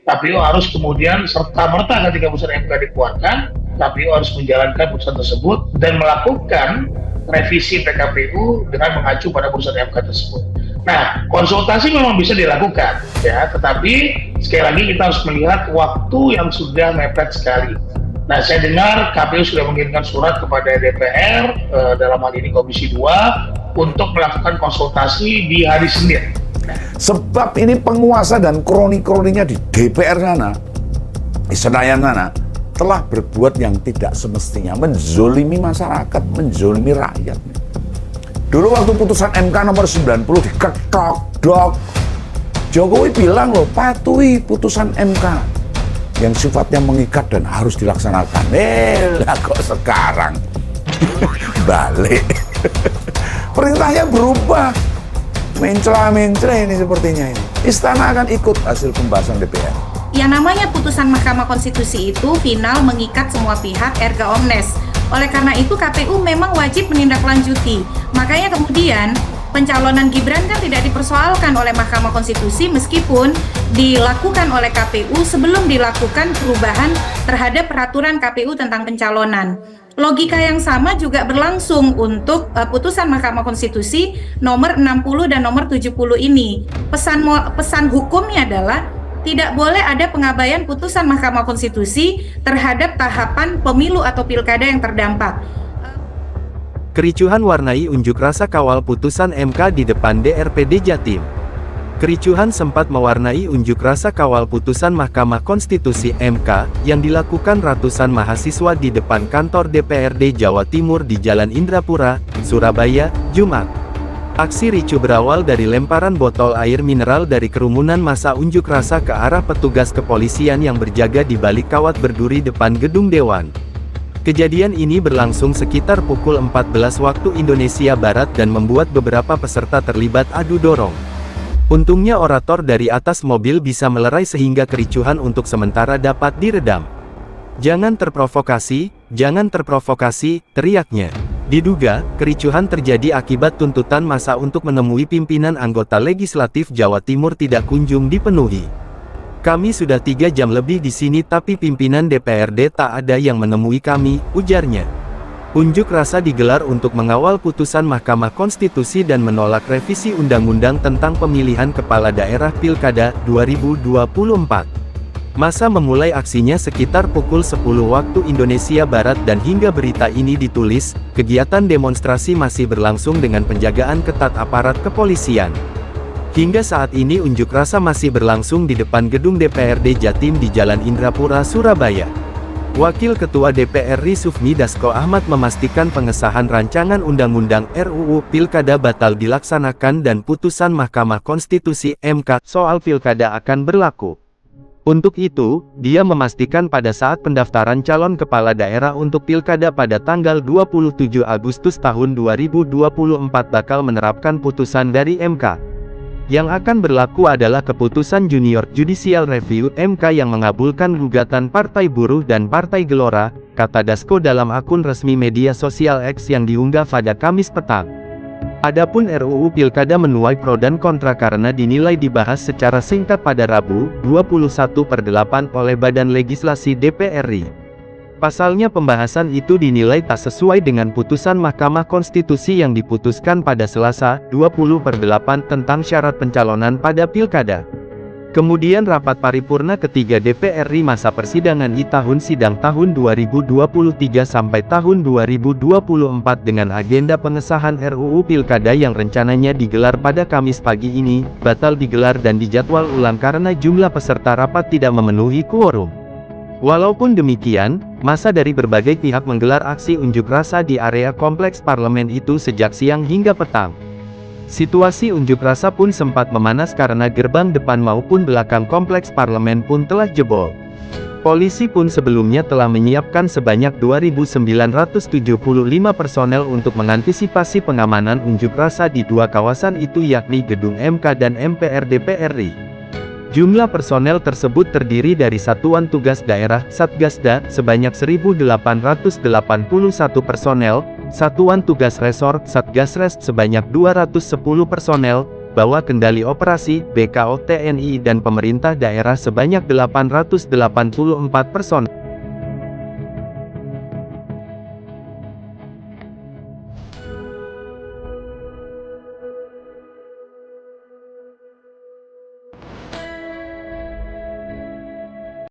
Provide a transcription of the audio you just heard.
KPU harus kemudian serta-merta ketika putusan MK dikeluarkan, KPU harus menjalankan putusan tersebut dan melakukan revisi PKPU dengan mengacu pada putusan MK tersebut. Nah, konsultasi memang bisa dilakukan, ya, tetapi sekali lagi kita harus melihat waktu yang sudah mepet sekali. Nah, saya dengar KPU sudah mengirimkan surat kepada DPR, dalam hal ini Komisi 2, untuk melakukan konsultasi di hari Senin. Sebab ini penguasa dan kroni-kroninya di DPR sana, di Senayan sana, telah berbuat yang tidak semestinya, menzolimi masyarakat, menzolimi rakyat. Dulu waktu putusan MK nomor 90 diketok, dok, Jokowi bilang loh, patuhi putusan MK yang sifatnya mengikat dan harus dilaksanakan. Lah kok sekarang balik. Perintahnya berubah. Mencela-mencela ini sepertinya ini. Istana akan ikut hasil pembahasan DPR. Yang namanya putusan Mahkamah Konstitusi itu final mengikat semua pihak erga omnes. Oleh karena itu KPU memang wajib menindaklanjuti. Makanya kemudian pencalonan Gibran kan tidak dipersoalkan oleh Mahkamah Konstitusi meskipun dilakukan oleh KPU sebelum dilakukan perubahan terhadap peraturan KPU tentang pencalonan. Logika yang sama juga berlangsung untuk putusan Mahkamah Konstitusi nomor 60 dan nomor 70 ini. Pesan hukumnya adalah tidak boleh ada pengabaian putusan Mahkamah Konstitusi terhadap tahapan pemilu atau pilkada yang terdampak. Kericuhan warnai unjuk rasa kawal putusan MK di depan DRPD Jatim. Kericuhan sempat mewarnai unjuk rasa kawal putusan Mahkamah Konstitusi MK yang dilakukan ratusan mahasiswa di depan kantor DPRD Jawa Timur di Jalan Indrapura, Surabaya, Jumat. Aksi ricuh berawal dari lemparan botol air mineral dari kerumunan massa unjuk rasa ke arah petugas kepolisian yang berjaga di balik kawat berduri depan gedung Dewan. Kejadian ini berlangsung sekitar pukul 14 waktu Indonesia Barat dan membuat beberapa peserta terlibat adu dorong. Untungnya orator dari atas mobil bisa melerai sehingga kericuhan untuk sementara dapat diredam. Jangan terprovokasi, teriaknya. Diduga, kericuhan terjadi akibat tuntutan massa untuk menemui pimpinan anggota legislatif Jawa Timur tidak kunjung dipenuhi. Kami sudah 3 jam lebih di sini tapi pimpinan DPRD tak ada yang menemui kami, ujarnya. Unjuk rasa digelar untuk mengawal putusan Mahkamah Konstitusi dan menolak revisi Undang-Undang tentang Pemilihan Kepala Daerah Pilkada 2024. Massa memulai aksinya sekitar pukul 10 waktu Indonesia Barat dan hingga berita ini ditulis, kegiatan demonstrasi masih berlangsung dengan penjagaan ketat aparat kepolisian. Hingga saat ini unjuk rasa masih berlangsung di depan gedung DPRD Jatim di Jalan Indrapura, Surabaya. Wakil Ketua DPR RI Sufmi Dasko Ahmad memastikan pengesahan rancangan Undang-Undang RUU Pilkada batal dilaksanakan dan putusan Mahkamah Konstitusi MK soal Pilkada akan berlaku. Untuk itu, dia memastikan pada saat pendaftaran calon kepala daerah untuk Pilkada pada tanggal 27 Agustus tahun 2024 bakal menerapkan putusan dari MK. Yang akan berlaku adalah keputusan Junior Judicial Review MK yang mengabulkan gugatan Partai Buruh dan Partai Gelora, kata Dasko dalam akun resmi media sosial X yang diunggah pada Kamis petang. Adapun RUU Pilkada menuai pro dan kontra karena dinilai dibahas secara singkat pada Rabu, 21/8 oleh Badan Legislasi DPR RI. Pasalnya pembahasan itu dinilai tak sesuai dengan putusan Mahkamah Konstitusi yang diputuskan pada Selasa, 20/8 tentang syarat pencalonan pada Pilkada. Kemudian rapat paripurna ketiga DPR RI masa persidangan tahun sidang tahun 2023 sampai tahun 2024 dengan agenda pengesahan RUU Pilkada yang rencananya digelar pada Kamis pagi ini, batal digelar dan dijadwal ulang karena jumlah peserta rapat tidak memenuhi quorum. Walaupun demikian, massa dari berbagai pihak menggelar aksi unjuk rasa di area kompleks parlemen itu sejak siang hingga petang. Situasi unjuk rasa pun sempat memanas karena gerbang depan maupun belakang kompleks parlemen pun telah jebol. Polisi pun sebelumnya telah menyiapkan sebanyak 2.975 personel untuk mengantisipasi pengamanan unjuk rasa di dua kawasan itu yakni Gedung MK dan MPR DPR RI. Jumlah personel tersebut terdiri dari Satuan Tugas Daerah (Satgasda) sebanyak 1.881 personel, Satuan Tugas Resort (Satgasres) sebanyak 210 personel, bahwa kendali operasi, BKO TNI dan pemerintah daerah sebanyak 884 personel